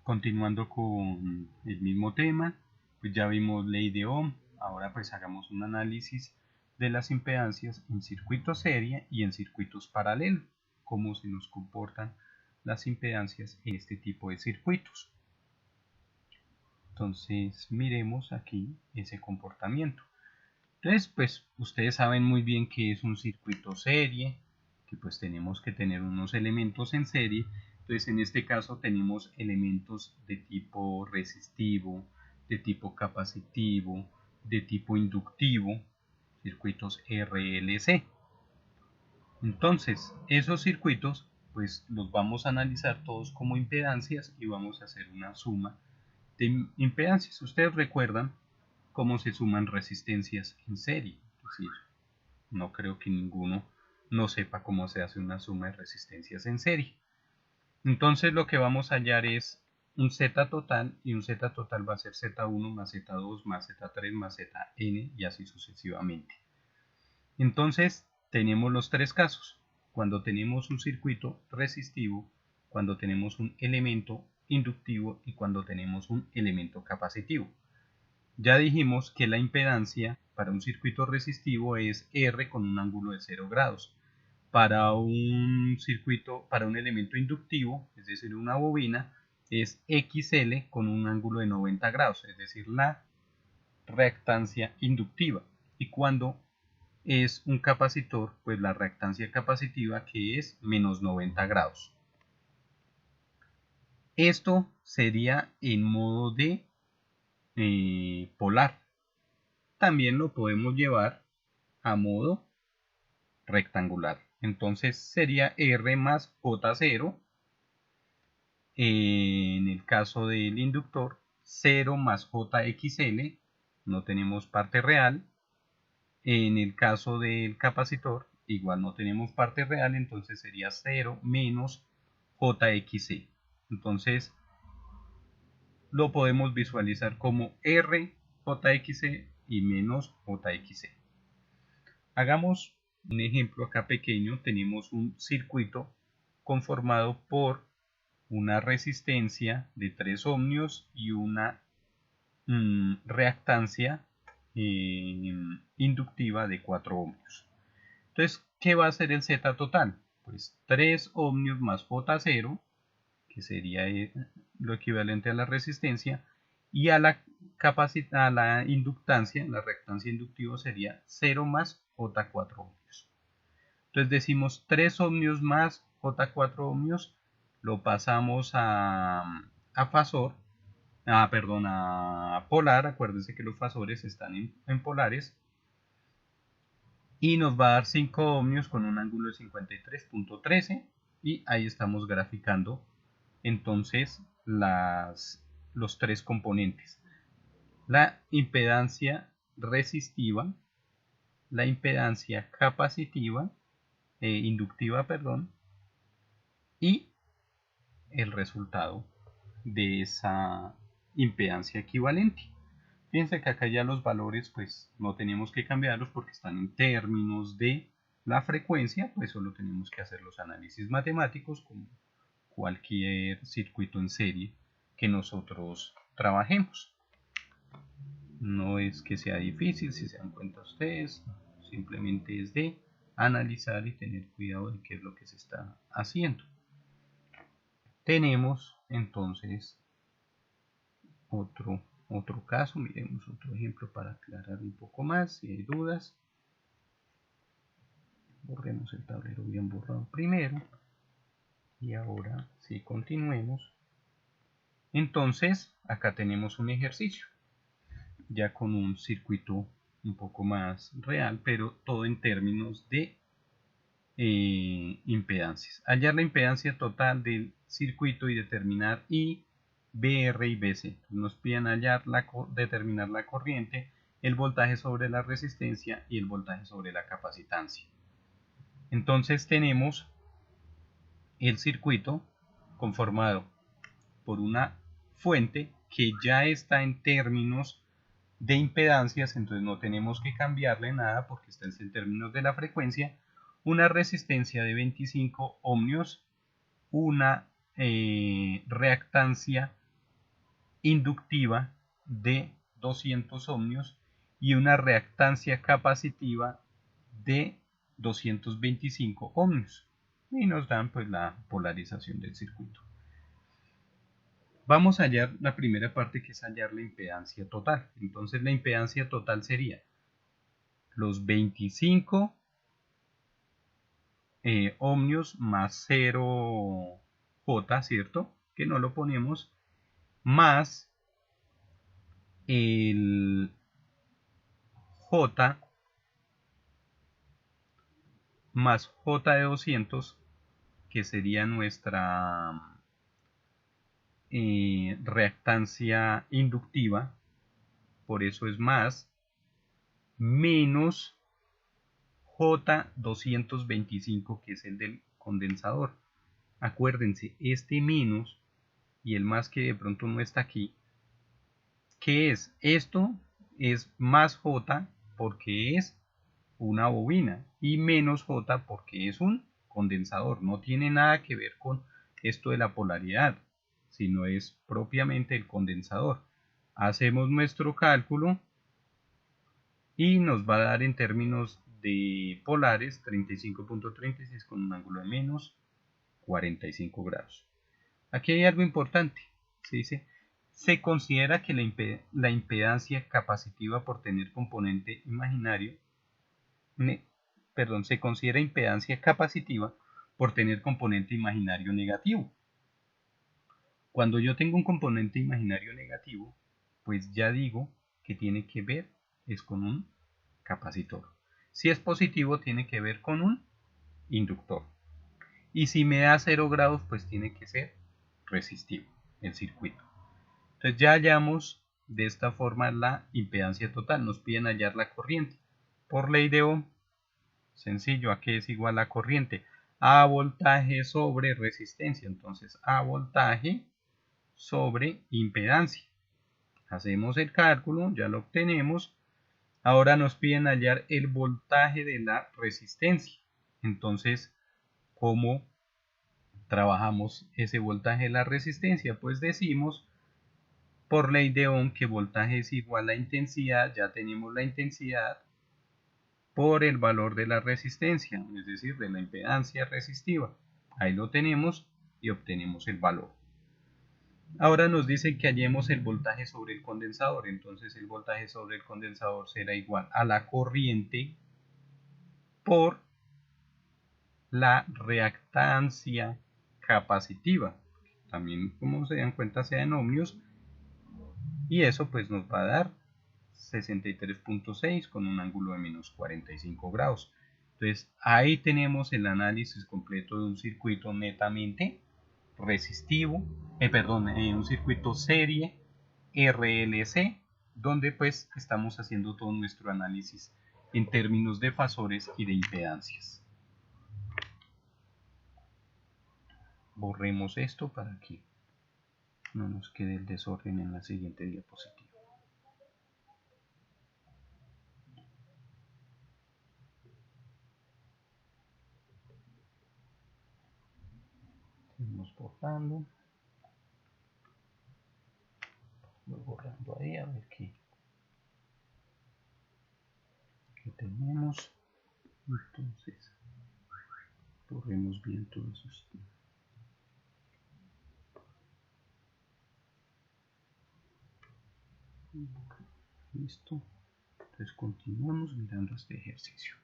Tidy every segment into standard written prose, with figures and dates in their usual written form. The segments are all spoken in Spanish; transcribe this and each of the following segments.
Continuando con el mismo tema, pues ya vimos ley de Ohm. Ahora pues hagamos un análisis de las impedancias en circuitos serie y en circuitos paralelos, cómo se nos comportan las impedancias en este tipo de circuitos. Entonces miremos aquí ese comportamiento. Entonces pues ustedes saben muy bien que es un circuito serie, que pues tenemos que tener unos elementos en serie. Entonces en este caso tenemos elementos de tipo resistivo, de tipo capacitivo, de tipo inductivo, circuitos RLC. Entonces esos circuitos pues los vamos a analizar todos como impedancias y vamos a hacer una suma de impedancias. Ustedes recuerdan cómo se suman resistencias en serie, es decir, no creo que ninguno no sepa cómo se hace una suma de resistencias en serie. Entonces lo que vamos a hallar es un Z total, y un Z total va a ser Z1 más Z2 más Z3 más Zn y así sucesivamente. Entonces tenemos los tres casos: cuando tenemos un circuito resistivo, cuando tenemos un elemento inductivo y cuando tenemos un elemento capacitivo. Ya dijimos que la impedancia para un circuito resistivo es R con un ángulo de 0 grados. Para un circuito, para un elemento inductivo, es decir, una bobina, es XL con un ángulo de 90 grados, es decir, la reactancia inductiva. Y cuando es un capacitor, pues la reactancia capacitiva, que es menos 90 grados. Esto sería en modo de polar. También lo podemos llevar a modo rectangular. Entonces sería R más J0. En el caso del inductor, 0 más JXL, no tenemos parte real. En el caso del capacitor, igual no tenemos parte real, entonces sería 0 menos JXC. Entonces lo podemos visualizar como R JXC y menos JXC. Hagamos un ejemplo acá pequeño. Tenemos un circuito conformado por una resistencia de 3 ohmios y una reactancia inductiva de 4 ohmios. Entonces, ¿qué va a ser el Z total? Pues 3 ohmios más J0, que sería lo equivalente a la resistencia, y a la inductancia, la reactancia inductiva sería 0 más J4 ohmios. Entonces decimos 3 ohmios más J4 ohmios, lo pasamos a fasor, a polar. Acuérdense que los fasores están en polares, y nos va a dar 5 ohmios con un ángulo de 53.13, y ahí estamos graficando entonces los tres componentes: la impedancia resistiva, la impedancia capacitiva, inductiva, perdón, y el resultado de esa impedancia equivalente. Fíjense que acá ya los valores pues no tenemos que cambiarlos porque están en términos de la frecuencia, pues solo tenemos que hacer los análisis matemáticos como cualquier circuito en serie que nosotros trabajemos. No es que sea difícil, si se dan cuenta ustedes, simplemente es de analizar y tener cuidado de qué es lo que se está haciendo. Tenemos entonces otro caso. Miremos otro ejemplo para aclarar un poco más. Si hay dudas, borremos el tablero bien borrado primero y ahora sí continuemos. Entonces acá tenemos un ejercicio ya con un circuito un poco más real, pero todo en términos de impedancias. Hallar la impedancia total del circuito y determinar I, BR y BC. Nos piden determinar la corriente, el voltaje sobre la resistencia y el voltaje sobre la capacitancia. Entonces tenemos el circuito conformado por una fuente que ya está en términos de impedancias, entonces no tenemos que cambiarle nada porque está en términos de la frecuencia, una resistencia de 25 ohmios, una reactancia inductiva de 200 ohmios y una reactancia capacitiva de 225 ohmios y nos dan pues la polarización del circuito. Vamos a hallar la primera parte, que es hallar la impedancia total. Entonces la impedancia total sería los 25 ohmios más 0J, ¿cierto? Que no lo ponemos, más el J más J de 200, que sería nuestra reactancia inductiva, por eso es más, menos J225, que es el del condensador. Acuérdense, este menos y el más que de pronto no está aquí, ¿qué es? Esto es más J porque es una bobina y menos J porque es un condensador. No tiene nada que ver con esto de la polaridad, sino es propiamente el condensador. Hacemos nuestro cálculo y nos va a dar en términos de polares 35.36 con un ángulo de menos 45 grados. Aquí hay algo importante. Se considera que la impedancia capacitiva por tener componente imaginario, se considera impedancia capacitiva por tener componente imaginario negativo. Cuando yo tengo un componente imaginario negativo, pues ya digo que tiene que ver es con un capacitor. Si es positivo, tiene que ver con un inductor. Y si me da 0 grados, pues tiene que ser resistivo el circuito. Entonces ya hallamos de esta forma la impedancia total. Nos piden hallar la corriente. Por ley de Ohm, sencillo, ¿a qué es igual la corriente? A voltaje sobre resistencia. Entonces A voltaje sobre impedancia. Hacemos el cálculo, ya lo obtenemos. Ahora nos piden hallar el voltaje de la resistencia. Entonces, ¿cómo trabajamos ese voltaje de la resistencia? Pues decimos por ley de Ohm que voltaje es igual a intensidad, ya tenemos la intensidad, por el valor de la resistencia, es decir, de la impedancia resistiva. Ahí lo tenemos y obtenemos el valor. Ahora nos dicen que hallemos el voltaje sobre el condensador. Entonces el voltaje sobre el condensador será igual a la corriente por la reactancia capacitiva. También, como se dan cuenta, sea en ohmios. Y eso pues nos va a dar 63.6 con un ángulo de menos 45 grados. Entonces ahí tenemos el análisis completo de un circuito netamente resistivo, un circuito serie RLC, donde pues estamos haciendo todo nuestro análisis en términos de fasores y de impedancias. Borremos esto para que no nos quede el desorden en la siguiente diapositiva. Seguimos borrando. Voy borrando ahí a ver qué tenemos. Entonces, borremos bien todos esos. Listo. Entonces continuamos mirando este ejercicio.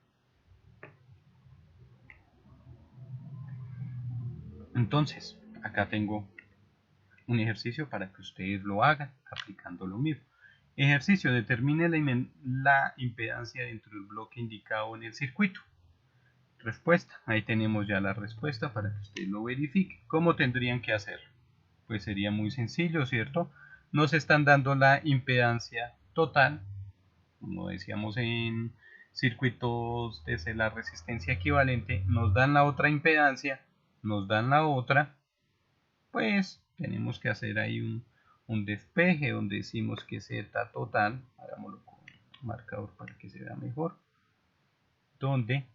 Entonces, acá tengo un ejercicio para que ustedes lo hagan aplicando lo mismo. Ejercicio: determine la impedancia dentro del bloque indicado en el circuito. Respuesta: ahí tenemos ya la respuesta para que ustedes lo verifiquen. ¿Cómo tendrían que hacerlo? Pues sería muy sencillo, ¿cierto? Nos están dando la impedancia total, como decíamos en circuitos desde la resistencia equivalente, nos dan la otra impedancia, nos dan la otra, pues tenemos que hacer ahí un despeje donde decimos que Z total, hagámoslo con marcador para que se vea mejor, donde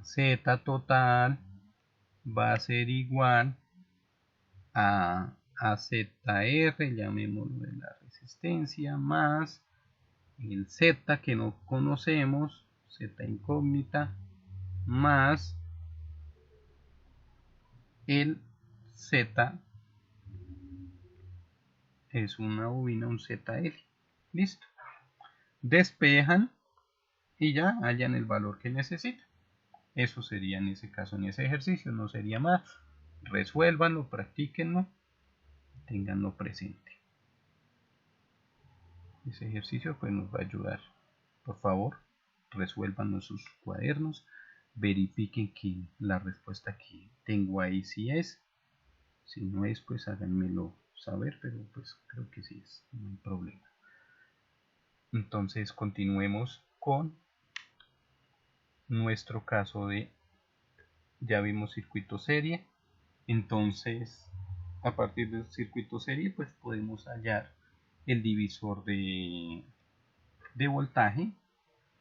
Z total va a ser igual a AZR, llamémoslo de la resistencia, más el Z que no conocemos, Z incógnita, más el Z es una bobina, un ZL. Listo. Despejan y ya hallan el valor que necesitan. Eso sería en ese caso, en ese ejercicio, no sería más. Resuélvanlo, practíquenlo, tenganlo presente. Ese ejercicio pues nos va a ayudar. Por favor, resuélvanlo en sus cuadernos, verifiquen que la respuesta que tengo ahí sí es. Si no es, pues háganmelo saber, pero pues creo que sí es, no hay problema. Entonces continuemos con nuestro caso de, ya vimos circuito serie, entonces a partir del circuito serie pues podemos hallar el divisor de voltaje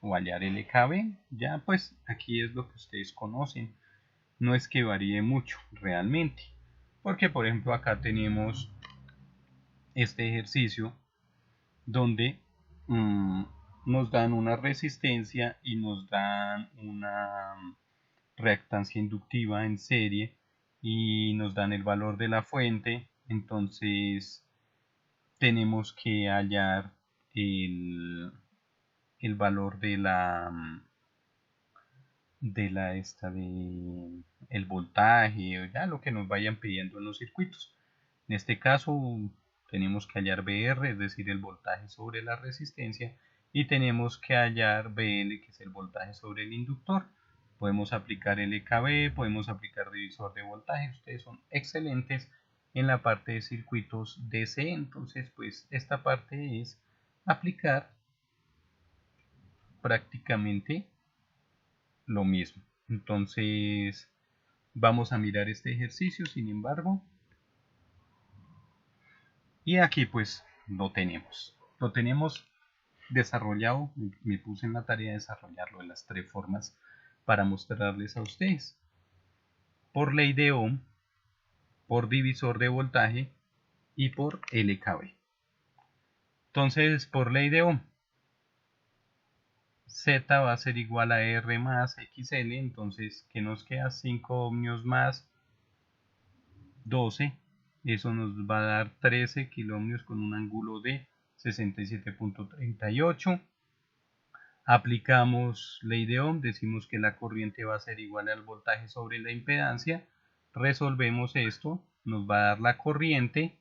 o hallar el EKB. Ya pues aquí es lo que ustedes conocen, no es que varíe mucho realmente, porque por ejemplo acá tenemos este ejercicio donde nos dan una resistencia y nos dan una reactancia inductiva en serie y nos dan el valor de la fuente. Entonces tenemos que hallar el valor de el voltaje, o ya lo que nos vayan pidiendo en los circuitos. En este caso tenemos que hallar BR, es decir, el voltaje sobre la resistencia, y tenemos que hallar BL, que es el voltaje sobre el inductor. Podemos aplicar el EKB, podemos aplicar divisor de voltaje. Ustedes son excelentes en la parte de circuitos DC, entonces pues esta parte es aplicar prácticamente lo mismo. Entonces vamos a mirar este ejercicio, sin embargo, y aquí pues lo tenemos desarrollado. Me puse en la tarea de desarrollarlo de las tres formas para mostrarles a ustedes: por ley de Ohm, por divisor de voltaje y por LKB. Entonces, por ley de Ohm, Z va a ser igual a R más XL. Entonces, ¿qué nos queda? 5 ohmios más 12, eso nos va a dar 13 kiloohmios con un ángulo de 67.38. Aplicamos ley de Ohm, decimos que la corriente va a ser igual al voltaje sobre la impedancia. Resolvemos esto, nos va a dar la corriente.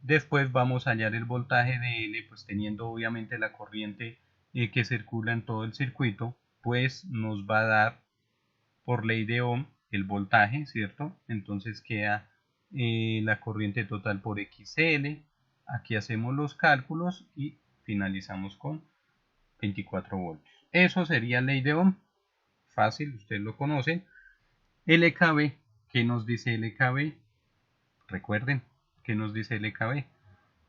Después vamos a hallar el voltaje de L, pues teniendo obviamente la corriente que circula en todo el circuito, pues nos va a dar por ley de Ohm el voltaje, ¿cierto? Entonces queda la corriente total por XL. Aquí hacemos los cálculos y finalizamos con 24 voltios. Eso sería ley de Ohm, fácil, ustedes lo conocen. LKB, ¿qué nos dice LKB? Recuerden, ¿qué nos dice LKB?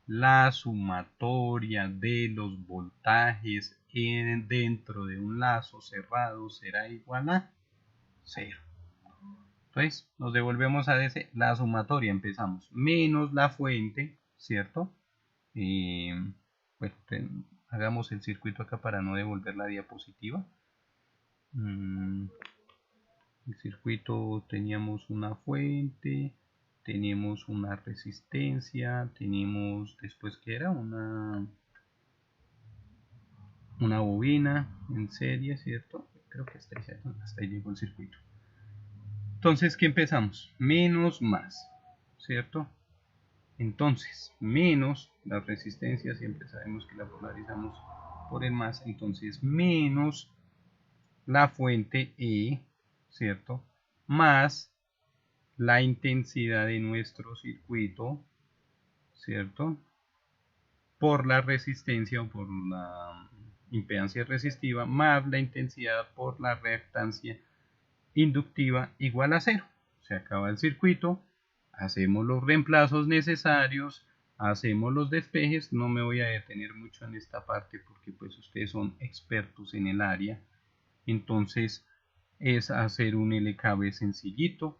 La sumatoria de los voltajes dentro de un lazo cerrado será igual a 0. Entonces nos devolvemos a la sumatoria, empezamos menos la fuente, ¿cierto? Bueno, hagamos el circuito acá para no devolver la diapositiva. El circuito, teníamos una fuente, tenemos una resistencia, tenemos después que era una bobina en serie, ¿cierto? Creo que hasta ahí llegó el circuito. Entonces, ¿qué empezamos? Menos más, ¿cierto? Entonces, menos la resistencia, siempre sabemos que la polarizamos por el más, entonces menos la fuente E, ¿cierto? Más la intensidad de nuestro circuito, ¿cierto? Por la resistencia o por la impedancia resistiva, más la intensidad por la reactancia inductiva igual a 0. Se acaba el circuito, hacemos los reemplazos necesarios, hacemos los despejes. No me voy a detener mucho en esta parte porque pues ustedes son expertos en el área. Entonces es hacer un LKB sencillito,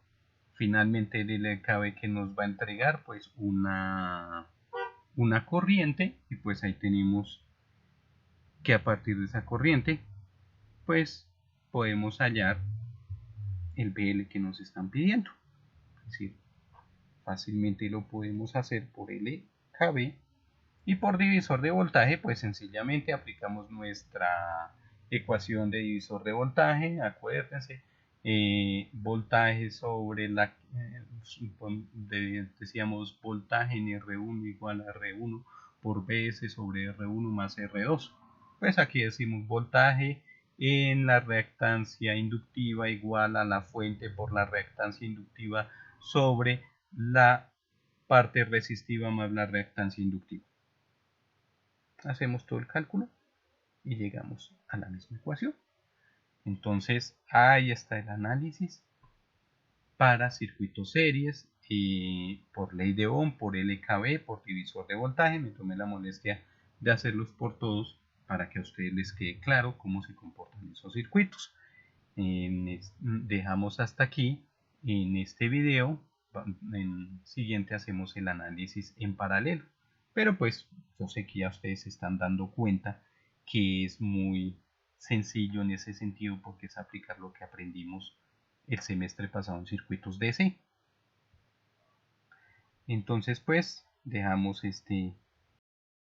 finalmente el LKB que nos va a entregar pues una corriente, y pues ahí tenemos que a partir de esa corriente pues podemos hallar el BL que nos están pidiendo. Es decir, fácilmente lo podemos hacer por LKB, y por divisor de voltaje pues sencillamente aplicamos nuestra ecuación de divisor de voltaje. Acuérdense, voltaje sobre la decíamos voltaje en R1 igual a R1 por Bs sobre R1 más R2. Pues aquí decimos voltaje en la reactancia inductiva igual a la fuente por la reactancia inductiva sobre la parte resistiva más la reactancia inductiva. Hacemos todo el cálculo y llegamos a la misma ecuación. Entonces ahí está el análisis para circuitos series, por ley de Ohm, por LKB, por divisor de voltaje. Me tomé la molestia de hacerlos por todos para que a ustedes les quede claro cómo se comportan esos circuitos. Dejamos hasta aquí en este video. En siguiente hacemos el análisis en paralelo, pero pues yo sé que ya ustedes se están dando cuenta que es muy sencillo en ese sentido, porque es aplicar lo que aprendimos el semestre pasado en circuitos DC. Entonces pues dejamos este